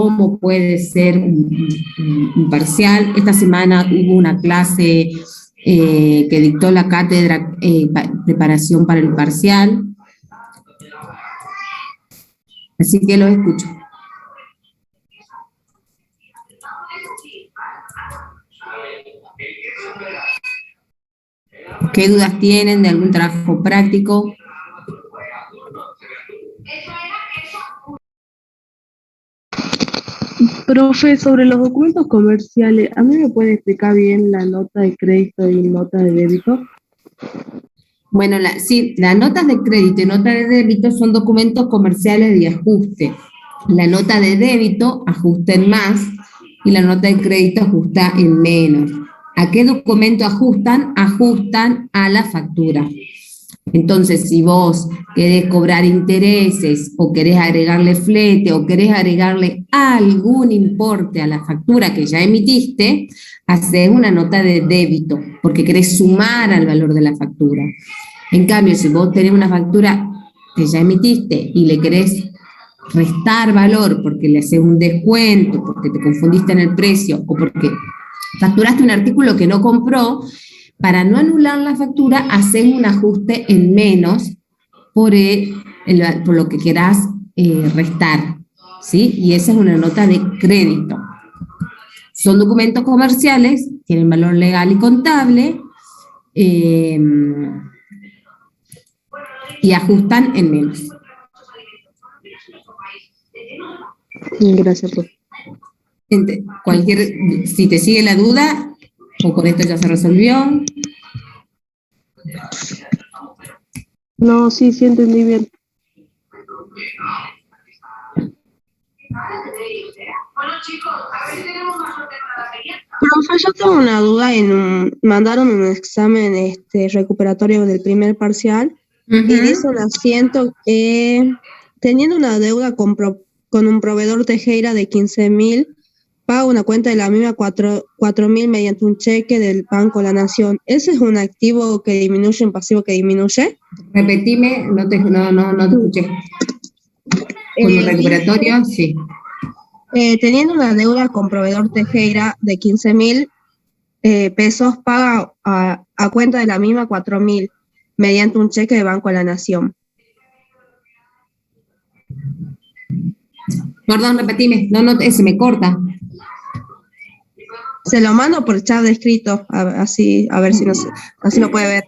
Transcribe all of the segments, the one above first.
cómo puede ser un parcial. Esta semana hubo una clase que dictó la cátedra preparación para el parcial. Así que los escucho. ¿Qué dudas tienen de algún trabajo práctico? Profe, sobre los documentos comerciales, ¿a mí me puede explicar bien la nota de crédito y nota de débito? Bueno, sí, las notas de crédito y nota de débito son documentos comerciales de ajuste. La nota de débito ajusta en más y la nota de crédito ajusta en menos. ¿A qué documento ajustan? Ajustan a la factura. Entonces, si vos querés cobrar intereses o querés agregarle flete o querés agregarle algún importe a la factura que ya emitiste, hacés una nota de débito porque querés sumar al valor de la factura. En cambio, si vos tenés una factura que ya emitiste y le querés restar valor porque le haces un descuento, porque te confundiste en el precio o porque facturaste un artículo que no compró, para no anular la factura, haces un ajuste en menos por lo que querás restar, ¿sí? Y esa es una nota de crédito. Son documentos comerciales, tienen valor legal y contable, y ajustan en menos. Gracias, profe. Si te sigue la duda, o con esto ya se resolvió. No, sí entendí bien. Profe, yo tengo una duda. Mandaron un examen recuperatorio del primer parcial y dice un asiento teniendo una deuda con un proveedor Tejera de 15.000, paga una cuenta de la misma 4.000 mediante un cheque del Banco La Nación. ¿Ese es un activo que disminuye, un pasivo que disminuye? Repetime, no te escuché. ¿Con el recuperatorio? Sí. Teniendo una deuda con proveedor Tejera de 15.000 pesos, paga a cuenta de la misma 4.000 mediante un cheque de Banco La Nación. Perdón, repetime. Se me corta. Se lo mando por chat de escrito, así, a ver si así lo puede ver.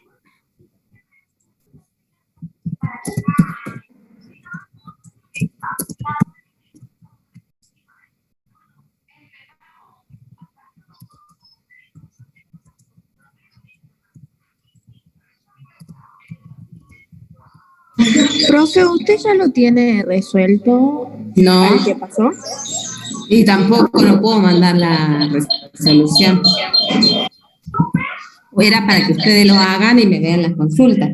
Profe, ¿usted ya lo tiene resuelto? No. ¿Qué pasó? Y tampoco no puedo mandar la resolución. Era para que ustedes lo hagan y me vean las consultas.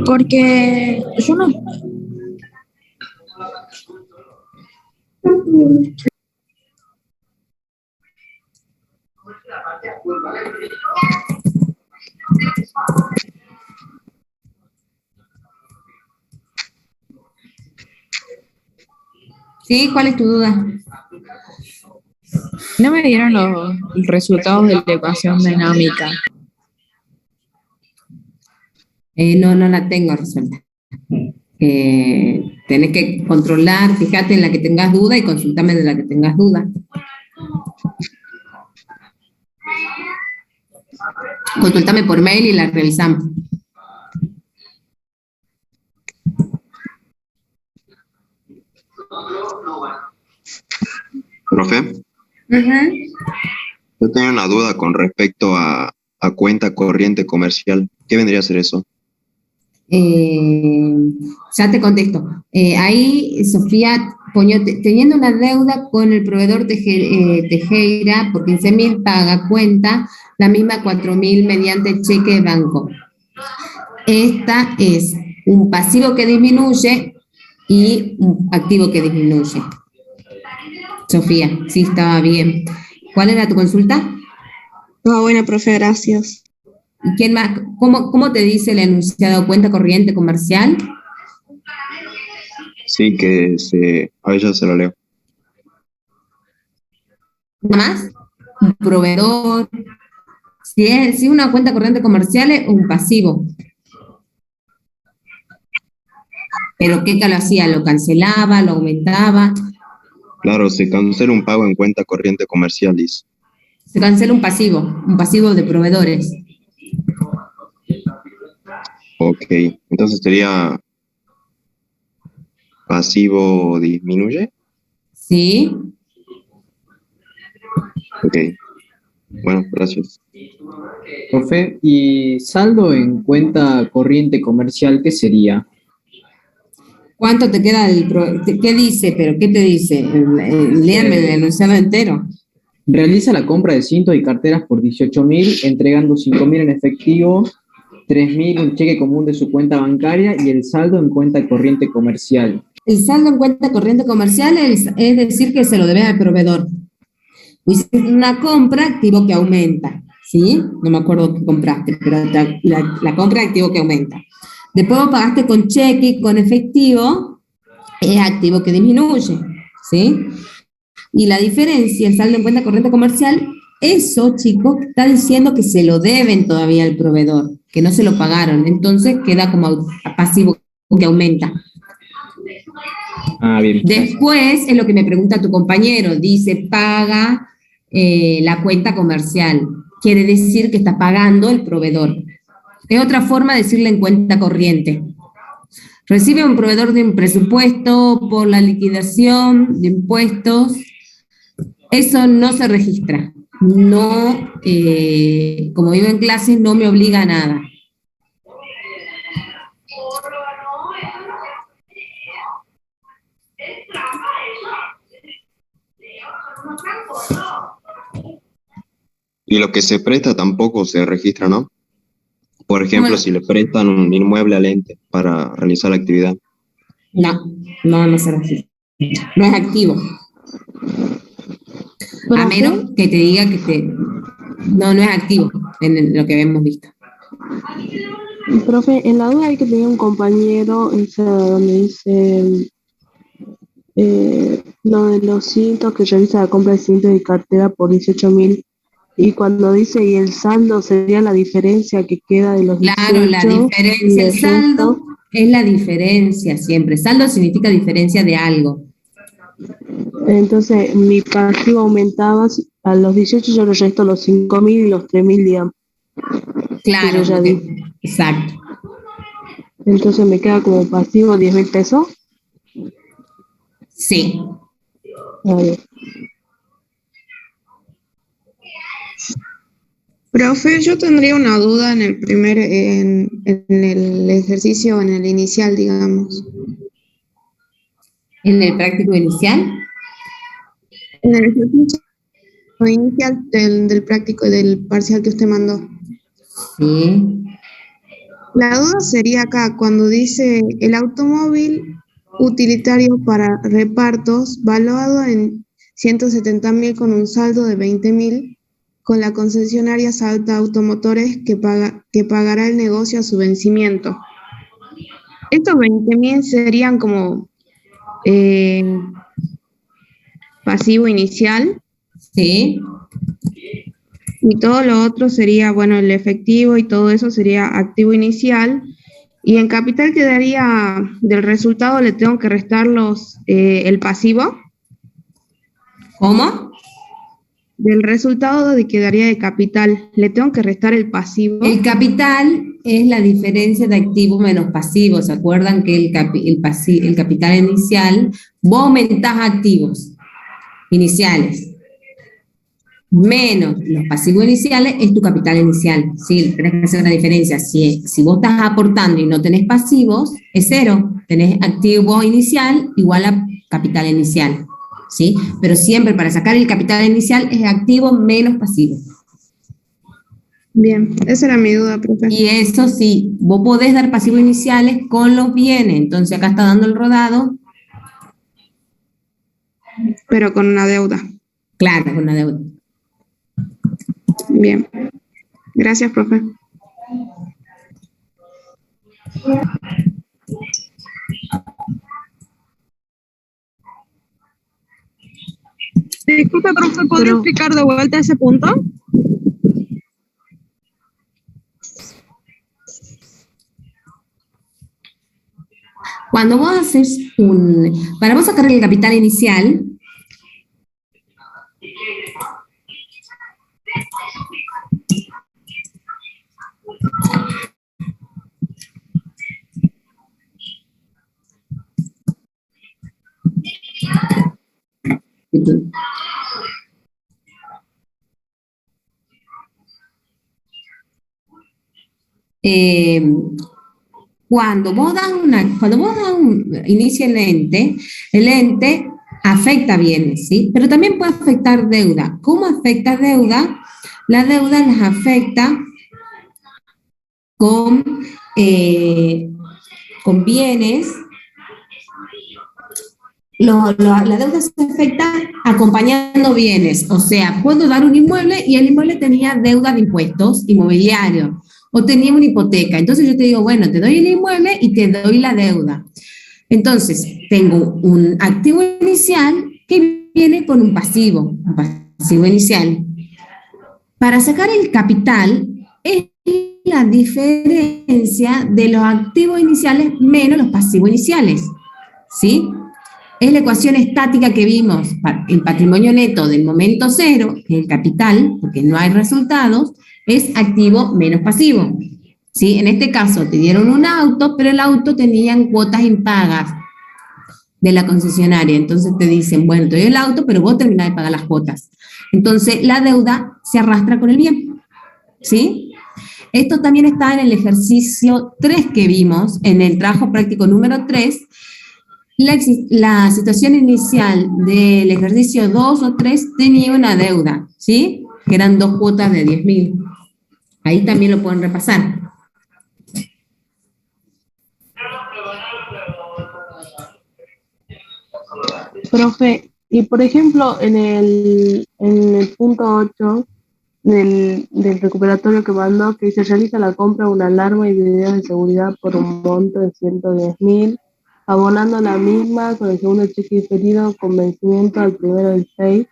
Porque yo no... ¿Sí? ¿Cuál es tu duda? No me dieron los resultados de la ecuación dinámica. No la tengo resuelta. Tenés que controlar, fíjate en la que tengas duda y consultame de la que tengas duda. Consultame por mail y la revisamos. Profe, yo tenía una duda con respecto a cuenta corriente comercial. ¿Qué vendría a ser eso? Ya te contesto. Ahí, Sofía, teniendo una deuda con el proveedor Tejera por 15.000, paga cuenta la misma 4.000 mediante cheque de banco. Esta es un pasivo que disminuye y un activo que disminuye. Sofía, sí, estaba bien. ¿Cuál era tu consulta? Bueno, profe, gracias. ¿Y quién más? ¿Cómo te dice el enunciado cuenta corriente comercial? Sí, a ver, ya se lo leo. ¿Nada más? Un proveedor. Si una cuenta corriente comercial es un pasivo. ¿Pero qué lo hacía? ¿Lo cancelaba? ¿Lo aumentaba? Claro, se cancela un pago en cuenta corriente comercial, dice. Se cancela un pasivo de proveedores. Ok, entonces sería pasivo disminuye. ¿Sí? Ok, bueno, gracias. Profe, ¿y saldo en cuenta corriente comercial qué sería? ¿Cuánto te queda ¿Qué dice? ¿Pero qué te dice? Léame el enunciado entero. Realiza la compra de cintos y carteras por 18.000, entregando 5.000 en efectivo, 3.000 un cheque común de su cuenta bancaria y el saldo en cuenta corriente comercial. El saldo en cuenta corriente comercial es decir que se lo debe al proveedor. Hiciste una compra, activo que aumenta, ¿sí? No me acuerdo qué compraste, pero la compra, activo que aumenta. Después vos pagaste con cheque y con efectivo, es activo que disminuye, ¿sí? Y la diferencia, el saldo en cuenta corriente comercial, eso, chicos, está diciendo que se lo deben todavía al proveedor, que no se lo pagaron. Entonces queda como pasivo que aumenta. Ah, bien. Después es lo que me pregunta tu compañero, dice paga la cuenta comercial. Quiere decir que está pagando el proveedor. Es otra forma de decirle en cuenta corriente. Recibe un proveedor de un presupuesto por la liquidación de impuestos. Eso no se registra. No, como vivo en clases, no me obliga a nada. Y lo que se presta tampoco se registra, ¿no? Por ejemplo, Bueno, si le prestan un inmueble al ente para realizar la actividad. no se registra. No es activo. A menos que te diga no es activo en lo que hemos visto. Profe, en la duda hay que tener un compañero, esa donde dice lo de los cintos, que realiza la compra de cintos y cartera por 18.000. Y cuando dice, y el saldo sería la diferencia que queda de los Claro, la 18 y diferencia, el el saldo resto. es la diferencia siempre. Saldo significa diferencia de algo. Entonces, mi pasivo aumentaba, a los 18 yo le resto los 5.000 y los 3.000, digamos, que yo Claro, ya di. exacto. Entonces me queda como pasivo 10.000 pesos. Sí. A ver. Profe, yo tendría una duda en el ejercicio, en el inicial, digamos. En el práctico inicial, En el ejercicio inicial del práctico, del parcial que usted mandó. sí. La duda sería acá, cuando dice el automóvil utilitario para repartos, valuado en 170.000 con un saldo de 20.000, con la concesionaria Salta Automotores que pagará el negocio a su vencimiento. Estos 20.000 serían como eh, pasivo inicial Sí. y todo lo otro sería, bueno, el efectivo y todo eso sería activo inicial. Y en capital quedaría, del resultado le tengo que restar el pasivo. ¿Cómo? Del resultado quedaría de capital, le tengo que restar el pasivo. El capital es la diferencia de activo menos pasivo. ¿Se acuerdan que el capital inicial, vos aumentás activos iniciales menos los pasivos iniciales es tu capital inicial? Sí, tenés que hacer una diferencia. Si vos estás aportando y no tenés pasivos, es cero. Tenés activo inicial igual a capital inicial, ¿sí? Pero siempre para sacar el capital inicial es activo menos pasivo. Bien, esa era mi duda, profe. Y eso sí, vos podés dar pasivos iniciales con los bienes. Entonces acá está dando el rodado. Pero con una deuda. Claro, con una deuda. Bien. Gracias, profe. Disculpe, profe, ¿podría explicar de vuelta ese punto? Cuando vos haces para vos sacar el capital inicial, cuando vos das inicia el ente afecta bienes, ¿sí? Pero también puede afectar deuda. ¿Cómo afecta deuda? La deuda las afecta con bienes. La deuda se afecta acompañando bienes, o sea, puedo dar un inmueble y el inmueble tenía deuda de impuestos inmobiliarios o tenía una hipoteca. Entonces yo te digo, bueno, te doy el inmueble y te doy la deuda. Entonces, tengo un activo inicial que viene con un pasivo inicial. Para sacar el capital es la diferencia de los activos iniciales menos los pasivos iniciales, ¿sí? Es la ecuación estática que vimos, el patrimonio neto del momento cero, que es el capital, porque no hay resultados, es activo menos pasivo. ¿Sí? En este caso te dieron un auto, pero el auto tenían cuotas impagas de la concesionaria. Entonces te dicen, bueno, te doy el auto, pero vos terminás de pagar las cuotas. Entonces la deuda se arrastra con el bien. ¿Sí? Esto también está en el ejercicio 3 que vimos, en el trabajo práctico número 3. La situación inicial del ejercicio 2 o 3 tenía una deuda, ¿sí? Que eran 2 cuotas de 10.000. Ahí también lo pueden repasar. Profe, y por ejemplo, en el punto 8 del recuperatorio que mandó, que se realiza la compra de una alarma y video de seguridad por un monto de 110.000, abonando la misma con el segundo cheque diferido con vencimiento al 1/6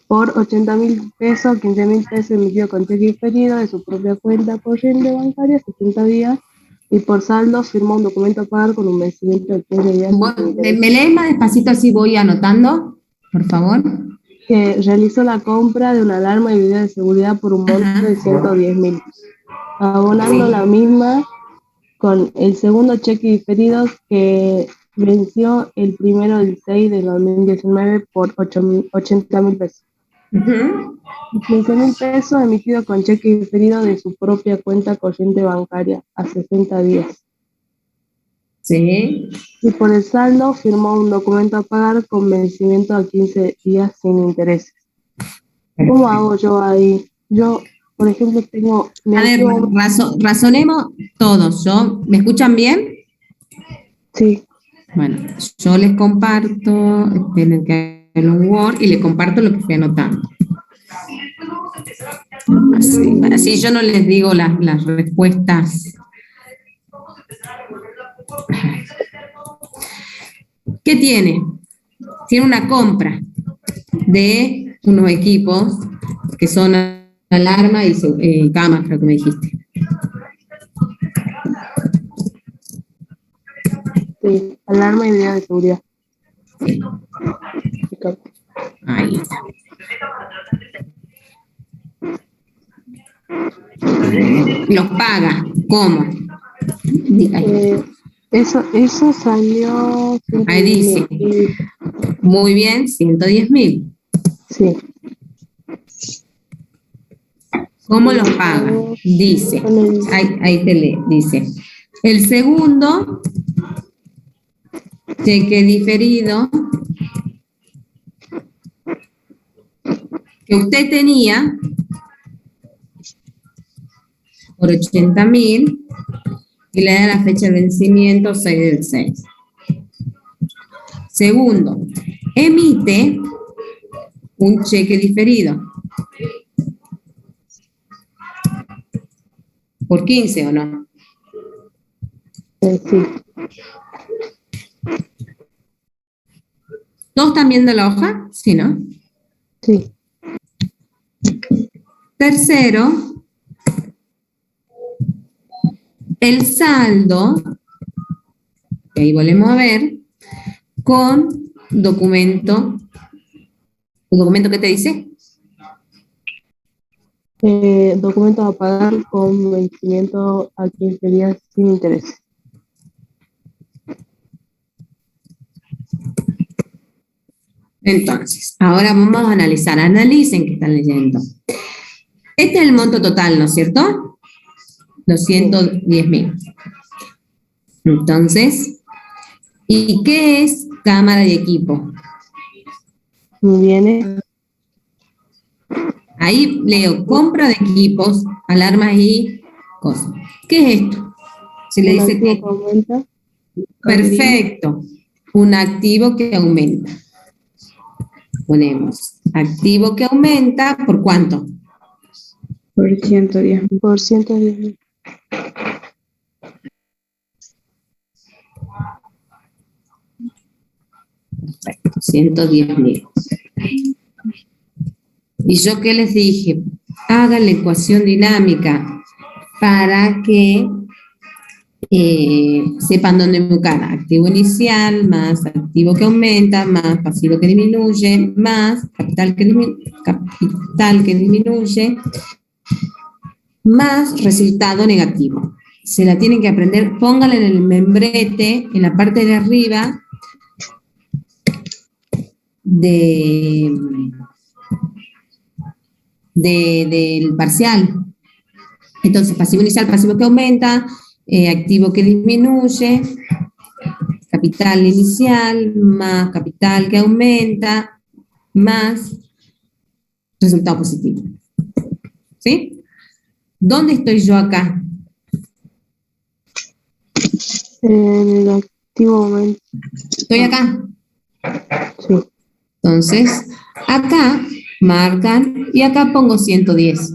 por 80.000 pesos, 15.000 pesos emitido con cheque diferido de su propia cuenta corriente bancaria, 60 días, y por saldo firmó un documento a pagar con un vencimiento de 15 días. ¿Me lees más despacito así voy anotando, por favor? Que realizó la compra de una alarma y video de seguridad por un monto de 110.000, abonando la misma con el segundo cheque diferido que venció el 1/6 de 2019 por 80.000 pesos. 15.000 pesos emitidos con cheque diferido de su propia cuenta corriente bancaria a 60 días. Sí. Y por el saldo firmó un documento a pagar con vencimiento a 15 días sin intereses. ¿Cómo hago yo ahí? Yo, por ejemplo, tengo... A ver, razonemos todos. ¿Me escuchan bien? Sí. Bueno, yo les comparto, esperen que haga un Word y les comparto lo que fui anotando. Así yo no les digo las respuestas. ¿Qué tiene? Tiene una compra de unos equipos que son alarma y camas, creo que me dijiste. Sí, alarma y video de seguridad. Sí. Ahí está. Los paga. ¿Cómo? Eso salió... Ahí dice. Muy bien, 110.000. Sí. ¿Cómo los paga? Dice. Ahí te lee. Dice. El segundo cheque diferido que usted tenía por 80.000 y le da la fecha de vencimiento 6/6. Segundo, emite un cheque diferido por 15 o no. Sí. ¿Todos están viendo la hoja? Sí, ¿no? Sí. Tercero, el saldo, que ahí volvemos a ver, con documento. ¿Un documento qué te dice? Documentos a pagar con vencimiento a 15 días sin interés. Entonces, ahora vamos a analizar. Analicen que están leyendo. Este es el monto total, ¿no es cierto? 210.000. Entonces, ¿y qué es cámara y equipo? Viene Ahí leo compra de equipos, alarmas y cosas. ¿Qué es esto? Se le un dice activo que que aumenta. perfecto, un activo que aumenta. Ponemos activo que aumenta, ¿por cuánto? Por 110. Por 110.000. 110.000. ¿Y yo qué les dije? Hagan la ecuación dinámica para que sepan dónde buscar. Activo inicial más activo que aumenta más pasivo que disminuye más capital que disminuye más resultado negativo. Se la tienen que aprender, pónganla en el membrete, en la parte de arriba del parcial. Entonces, pasivo inicial, pasivo que aumenta, activo que disminuye, capital inicial, más capital que aumenta, más resultado positivo. ¿Sí? ¿Dónde estoy yo acá? En el activo aumenta. Estoy acá. Sí. Entonces, acá marcan y acá pongo 110.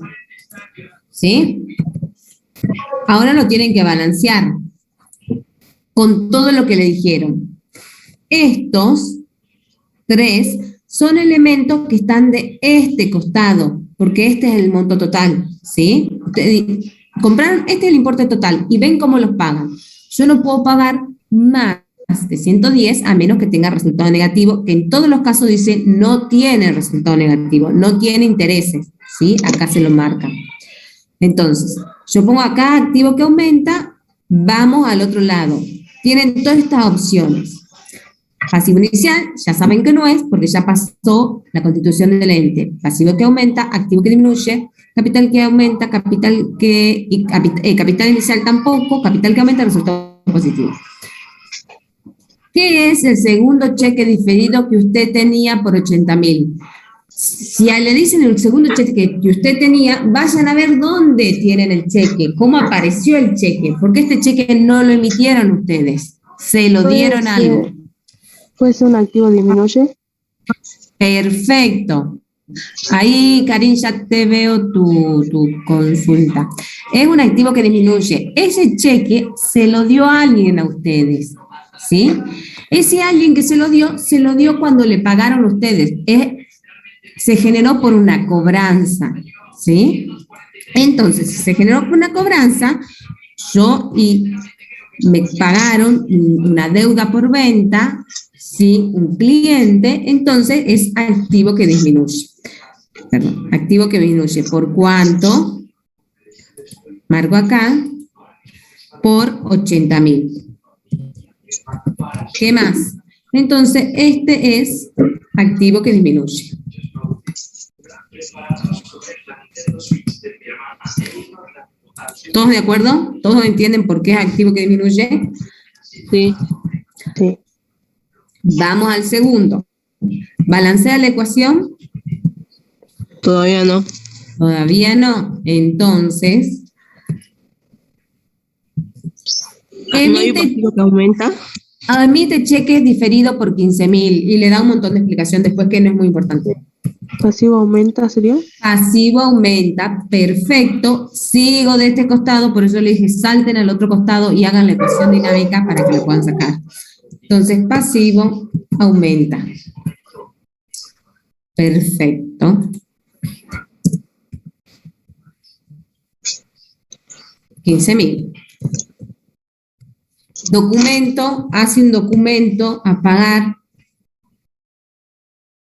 ¿Sí? Ahora lo tienen que balancear con todo lo que le dijeron. Estos tres son elementos que están de este costado, porque este es el monto total, ¿sí? Ustedes compraron, este es el importe total, y ven cómo los pagan. Yo no puedo pagar más de 110 a menos que tenga resultado negativo, que en todos los casos dice no tiene resultado negativo, no tiene intereses, ¿sí? Acá se lo marcan. Entonces, yo pongo acá activo que aumenta, vamos al otro lado. Tienen todas estas opciones. Pasivo inicial, ya saben que no es, porque ya pasó la constitución del ente. Pasivo que aumenta, activo que disminuye, capital que aumenta, capital inicial tampoco, capital que aumenta, resultado positivo. ¿Qué es el segundo cheque diferido que usted tenía por 80.000? Si le dicen el segundo cheque que usted tenía, vayan a ver dónde tienen el cheque, cómo apareció el cheque, porque este cheque no lo emitieron ustedes, se lo dieron a algo. ¿Puede ser un activo disminuye? Perfecto. Ahí, Karin, ya te veo tu consulta. Es un activo que disminuye. Ese cheque se lo dio alguien a ustedes, ¿sí? Ese alguien que se lo dio cuando le pagaron a ustedes. Se generó por una cobranza, ¿sí? Entonces, si se generó por una cobranza, me pagaron una deuda por venta, ¿sí? Un cliente, entonces es activo que disminuye. Perdón, activo que disminuye. ¿Por cuánto? Marco acá, por 80.000. ¿Qué más? Entonces, este es activo que disminuye. ¿Todos de acuerdo? ¿Todos entienden por qué es activo que disminuye? Sí. Sí. Vamos al segundo. ¿Balancea la ecuación? Todavía no. Todavía no. Entonces, ¿No hay pasivo que aumenta? emite cheques diferido por 15.000 y le da un montón de explicación después que no es muy importante. ¿Pasivo aumenta sería? Pasivo aumenta, perfecto. Sigo de este costado, por eso le dije salten al otro costado y hagan la ecuación dinámica para que lo puedan sacar. Entonces, pasivo aumenta. Perfecto. 15.000. Documento, hace un documento a pagar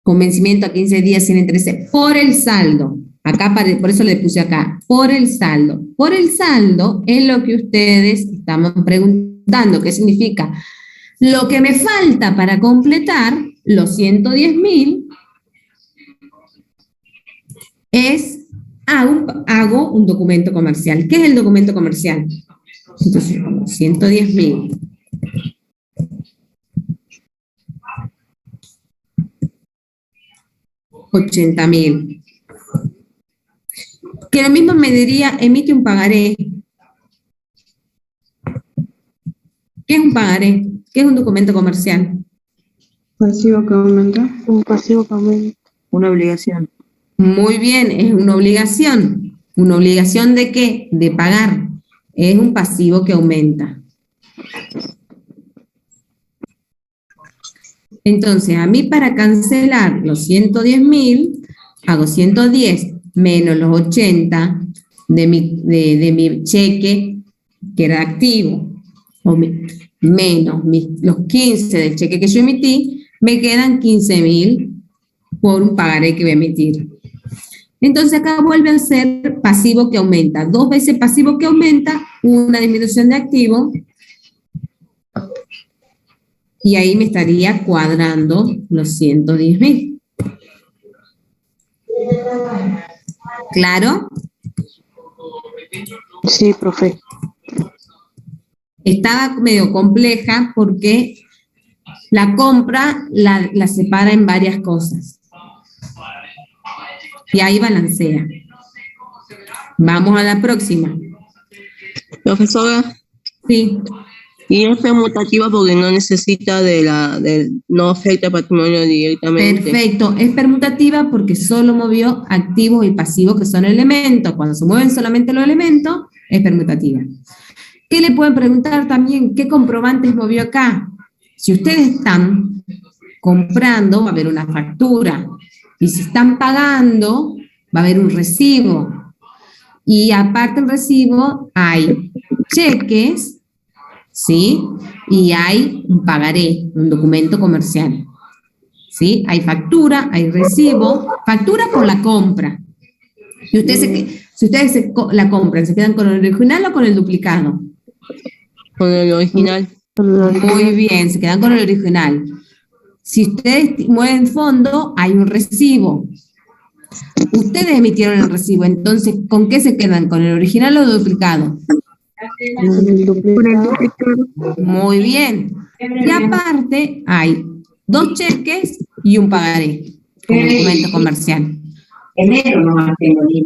con vencimiento a 15 días sin interés por el saldo. Acá, por eso le puse acá, por el saldo. Por el saldo es lo que ustedes estamos preguntando, ¿qué significa? Lo que me falta para completar los 110.000 es, hago un documento comercial. ¿Qué es el documento comercial? Entonces, 110.000. $80.000. Que lo mismo me diría, emite un pagaré. ¿Qué es un pagaré? ¿Qué es un documento comercial? Pasivo que aumenta. Un pasivo que aumenta. Una obligación. Muy bien, es una obligación. ¿Una obligación de qué? De pagar. Es un pasivo que aumenta. Entonces, a mí para cancelar los 110.000, hago 110 menos los 80 de mi cheque, que era activo, menos los 15 del cheque que yo emití, me quedan 15.000 por un pagaré que voy a emitir. Entonces acá vuelve a ser pasivo que aumenta. 2 veces pasivo que aumenta, una disminución de activo, y ahí me estaría cuadrando los 110.000. ¿Claro? Sí, profe. Estaba medio compleja porque la compra la separa en varias cosas. Y ahí balancea. Vamos a la próxima. Profesora, Sí. y es permutativa porque no necesita no afecta al patrimonio directamente. Perfecto. Es permutativa porque solo movió activos y pasivos, que son elementos. Cuando se mueven solamente los elementos, es permutativa. ¿Qué le pueden preguntar también? ¿Qué comprobantes movió acá? Si ustedes están comprando, va a haber una factura. Y si están pagando, va a haber un recibo. Y aparte del recibo, hay cheques, ¿sí? Y hay un pagaré, un documento comercial. ¿Sí? Hay factura, hay recibo. Factura por la compra. Y si ustedes la compran, ¿se quedan con el original o con el duplicado? Con el original. Muy bien, se quedan con el original. Si ustedes mueven fondo, hay un recibo. Ustedes emitieron el recibo, entonces, ¿con qué se quedan? ¿Con el original o duplicado? Con el duplicado. Muy bien. Y aparte, hay 2 cheques y un pagaré como documento comercial. Enero no tengo ni.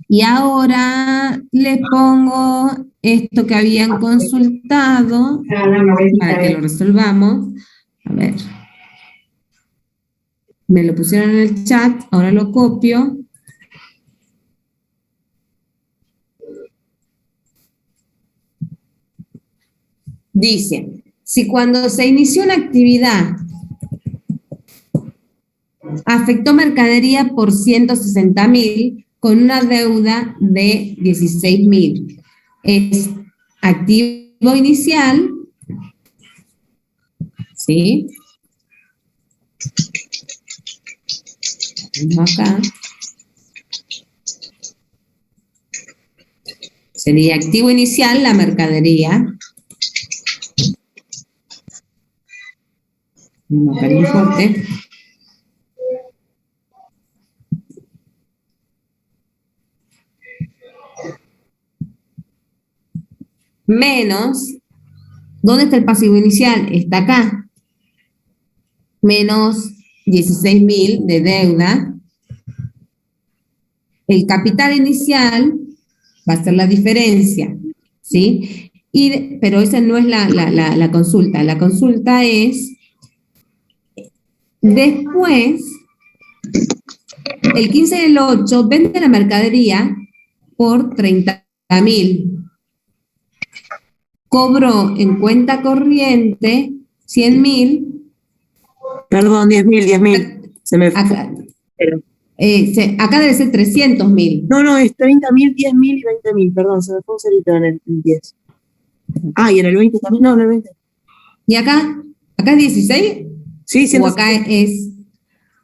Y ahora les pongo esto que habían consultado para que lo resolvamos. A ver. Me lo pusieron en el chat, ahora lo copio. Dice, si cuando se inició una actividad afectó mercadería por 160.000 con una deuda de 16.000, es activo inicial, ¿sí? Vamos acá. Sería activo inicial la mercadería. Vamos a poner fuerte. Menos, ¿dónde está el pasivo inicial? Está acá. Menos 16.000 de deuda. El capital inicial va a ser la diferencia, ¿sí? Pero esa no es la consulta. La consulta es, después, el 15 del 8 vende la mercadería por 30.000. Cobró en cuenta corriente 100.000. Perdón, 10.000. Se me Acá, pero- acá debe ser 300.000. No, es 30.000, 10.000 y 20.000, perdón, se me fue un cerito en el 10. Ah, y en el 20 también, no, en el 20. ¿Y acá? ¿Acá es 16? Sí, ¿O acá es...?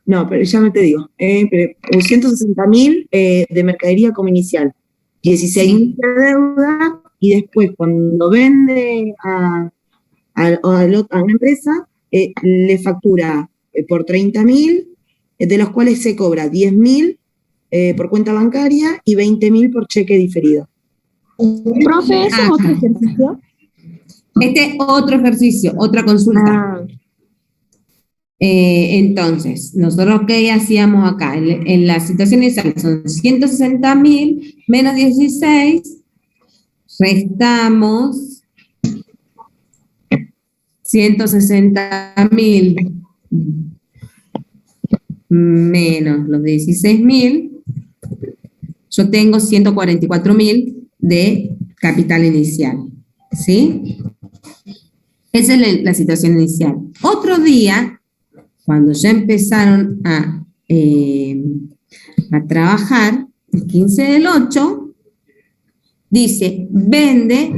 No, pero ya me te digo. 160.000 de mercadería como inicial, 16.000 de deuda, y después cuando vende a una empresa, le factura por 30.000, de los cuales se cobra 10.000 por cuenta bancaria y 20.000 por cheque diferido. Profe, ¿eso es otro ejercicio? Este es otro ejercicio, otra consulta. Ah, Entonces, nosotros ¿qué hacíamos acá? En la situación inicial son 160.000 menos 16, restamos 160.000 menos los 16.000, yo tengo 144.000 de capital inicial, ¿sí? Esa es la situación inicial. Otro día, cuando ya empezaron a trabajar, el 15 del 8, dice, vende,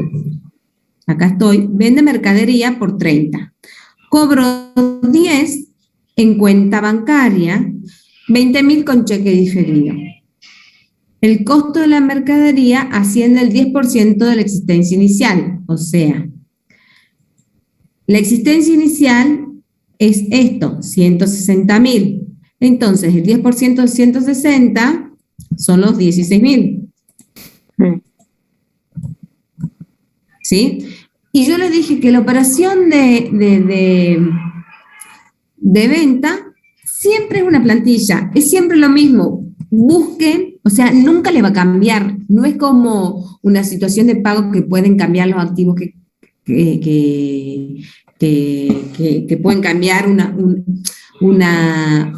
acá estoy, vende mercadería por 30. Cobro 10 en cuenta bancaria, 20.000 con cheque diferido. El costo de la mercadería asciende al 10% de la existencia inicial, o sea, la existencia inicial es esto, 160.000. Entonces, el 10% de 160 son los 16.000. ¿Sí? Y yo les dije que la operación de venta siempre es una plantilla, es siempre lo mismo. Busquen, o sea, nunca le va a cambiar. No es como una situación de pago que pueden cambiar los activos que pueden cambiar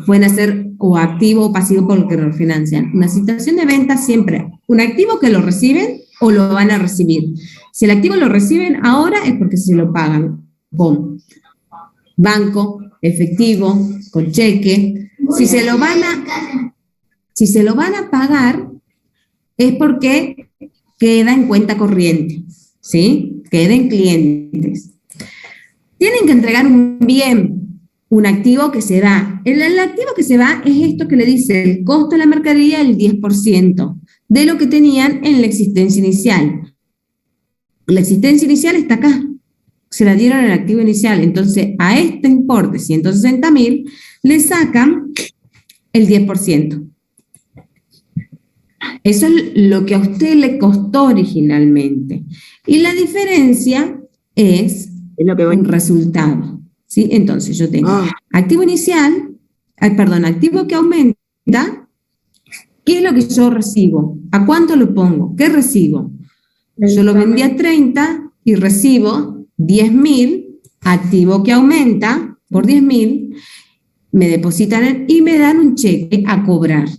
pueden hacer o activo o pasivo por lo que lo financian. Una situación de venta siempre, un activo que lo reciben o lo van a recibir. Si el activo lo reciben ahora es porque se lo pagan con banco, efectivo, con cheque. Si se lo van a pagar es porque queda en cuenta corriente, ¿sí? Queda en clientes. Tienen que entregar un bien, un activo que se da. El activo que se va es esto que le dice el costo de la mercadería, el 10% de lo que tenían en la existencia inicial. La existencia inicial está acá. Se la dieron el activo inicial. Entonces, a este importe, 160.000, le sacan el 10%. Eso es lo que a usted le costó originalmente. Y la diferencia es lo que un resultado, ¿sí? Entonces, yo tengo activo inicial, activo que aumenta. ¿Qué es lo que yo recibo? ¿A cuánto lo pongo? ¿Qué recibo? Yo lo vendí a 30 y recibo 10.000, activo que aumenta por 10.000, me depositan y me dan un cheque a cobrar.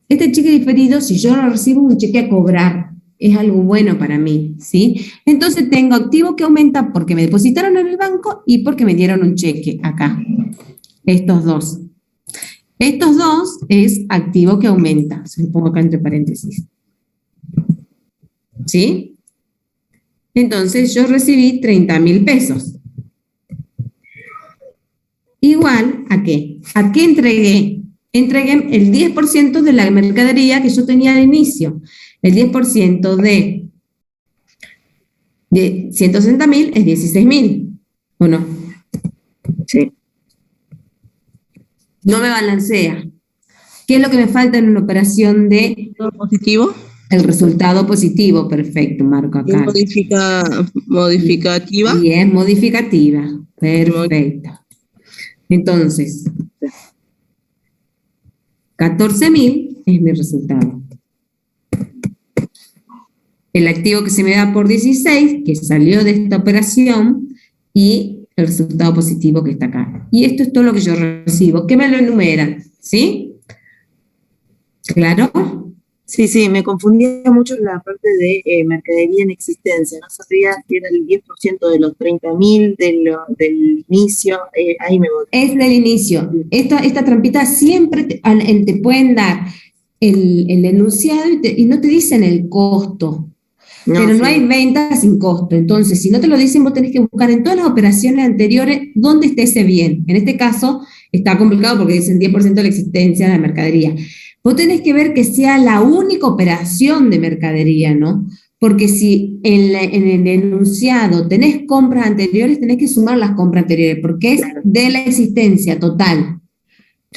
Este cheque diferido, si yo lo recibo, un cheque a cobrar, es algo bueno para mí, ¿sí? Entonces tengo activo que aumenta porque me depositaron en el banco y porque me dieron un cheque acá. Estos dos. Estos dos es activo que aumenta. Se lo pongo acá entre paréntesis. ¿Sí? Entonces yo recibí 30.000 pesos. Igual, ¿a qué? ¿A qué entregué? Entregué el 10% de la mercadería que yo tenía al inicio. El 10% de 160.000 es 16.000, ¿o no? Sí. No me balancea. ¿Qué es lo que me falta en una operación de positivo? el resultado positivo? Perfecto, marco acá. Modificativa. Y es modificativa. Perfecto. Entonces, 14.000 es mi resultado. El activo que se me da por 16, que salió de esta operación, y el resultado positivo que está acá. Y esto es todo lo que yo recibo. ¿Qué me lo enumeran? ¿Sí? ¿Claro? Sí, me confundía mucho la parte de mercadería en existencia. No sabía que era el 10% de los 30.000 del inicio. Ahí me voy. Es del inicio. Esta trampita siempre te pueden dar el enunciado y no te dicen el costo. Pero no hay venta sin costo. Entonces, si no te lo dicen, vos tenés que buscar en todas las operaciones anteriores dónde esté ese bien. En este caso, está complicado porque dicen 10% de la existencia de la mercadería. Vos tenés que ver que sea la única operación de mercadería, ¿no? Porque si en el enunciado tenés compras anteriores, tenés que sumar las compras anteriores, porque es de la existencia total,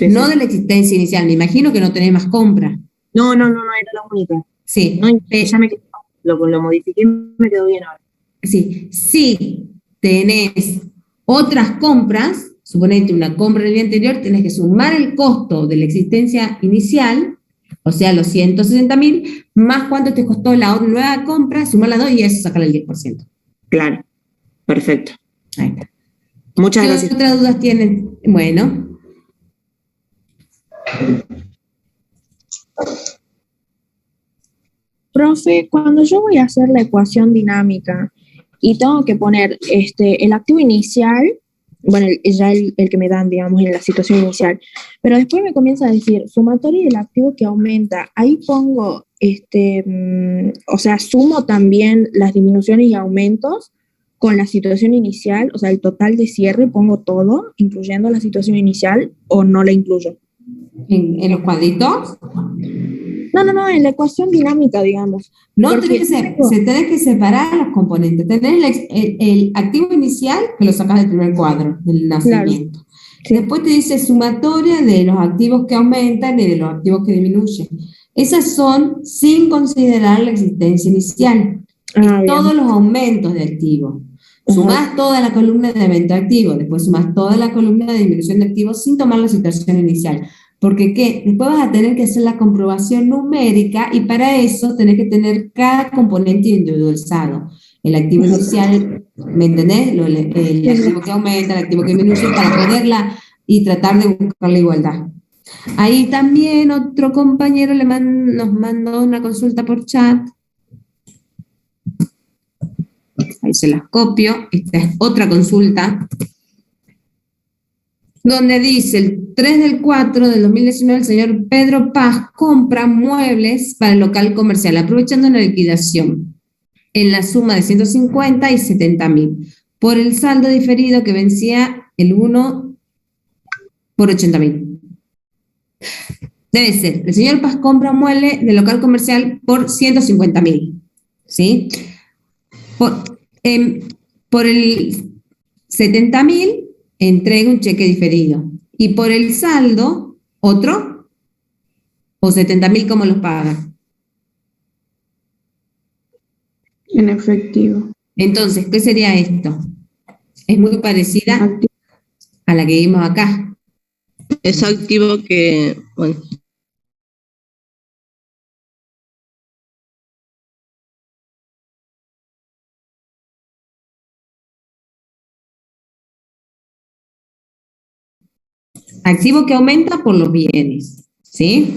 no de la existencia inicial. Me imagino que no tenés más compras. No, era la única. Sí. No, ya lo modifiqué, me quedó bien ahora. Sí, si tenés otras compras, suponete una compra del día anterior, tenés que sumar el costo de la existencia inicial, o sea, los 160.000, más cuánto te costó la nueva compra, sumar las dos y eso sacar el 10%. Claro, perfecto. Ahí está. Muchas ¿Qué gracias. otras dudas tienen? Bueno. Profe, cuando yo voy a hacer la ecuación dinámica y tengo que poner el activo inicial, bueno, ya el que me dan, digamos, en la situación inicial, pero después me comienza a decir sumatorio del activo que aumenta, ahí pongo, o sea, sumo también las disminuciones y aumentos con la situación inicial, o sea, el total de cierre, pongo todo, incluyendo la situación inicial, o no la incluyo. ¿En los cuadritos? No, en la ecuación dinámica, digamos. No, tenés que separar los componentes. Tenés el activo inicial, que lo sacas del primer cuadro, del nacimiento. Claro. Sí. Después te dice sumatoria de los activos que aumentan y de los activos que disminuyen. Esas son sin considerar la existencia inicial. Todos los aumentos de activos. Sumás toda la columna de aumento activo, después sumás toda la columna de disminución de activos sin tomar la situación inicial. Porque ¿qué? Después vas a tener que hacer la comprobación numérica y para eso tenés que tener cada componente individualizado. El activo inicial, ¿me entendés? El activo que aumenta, el activo que disminuye, para poderla y tratar de buscar la igualdad. Ahí también otro compañero nos mandó una consulta por chat. Ahí se las copio. Esta es otra consulta. Donde dice el 3 del 4 del 2019 el señor Pedro Paz compra muebles para el local comercial, aprovechando una liquidación en la suma de 150 y 70.000, por el saldo diferido que vencía el 1 por 80.000. Debe ser, el señor Paz compra un mueble del local comercial por 150.000, ¿sí? Por el 70.000 entrega un cheque diferido. Y por el saldo, ¿otro? ¿O 70.000 cómo los paga? En efectivo. Entonces, ¿qué sería esto? Es muy parecida a la que vimos acá. Es activo que, bueno. Activo que aumenta por los bienes, ¿sí?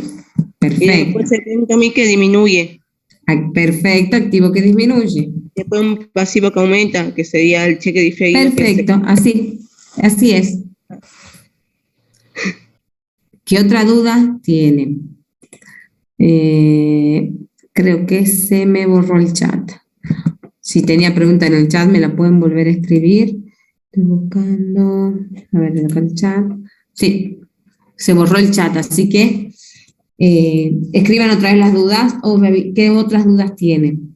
Perfecto. Y después 70.000 que disminuye. Perfecto, activo que disminuye. Después un pasivo que aumenta, que sería el cheque diferido. Perfecto, así es. ¿Qué otra duda tienen? Creo que se me borró el chat. Si tenía pregunta en el chat, me la pueden volver a escribir. Estoy buscando, a ver, acá el chat. Sí, se borró el chat, así que escriban otra vez las dudas o qué otras dudas tienen.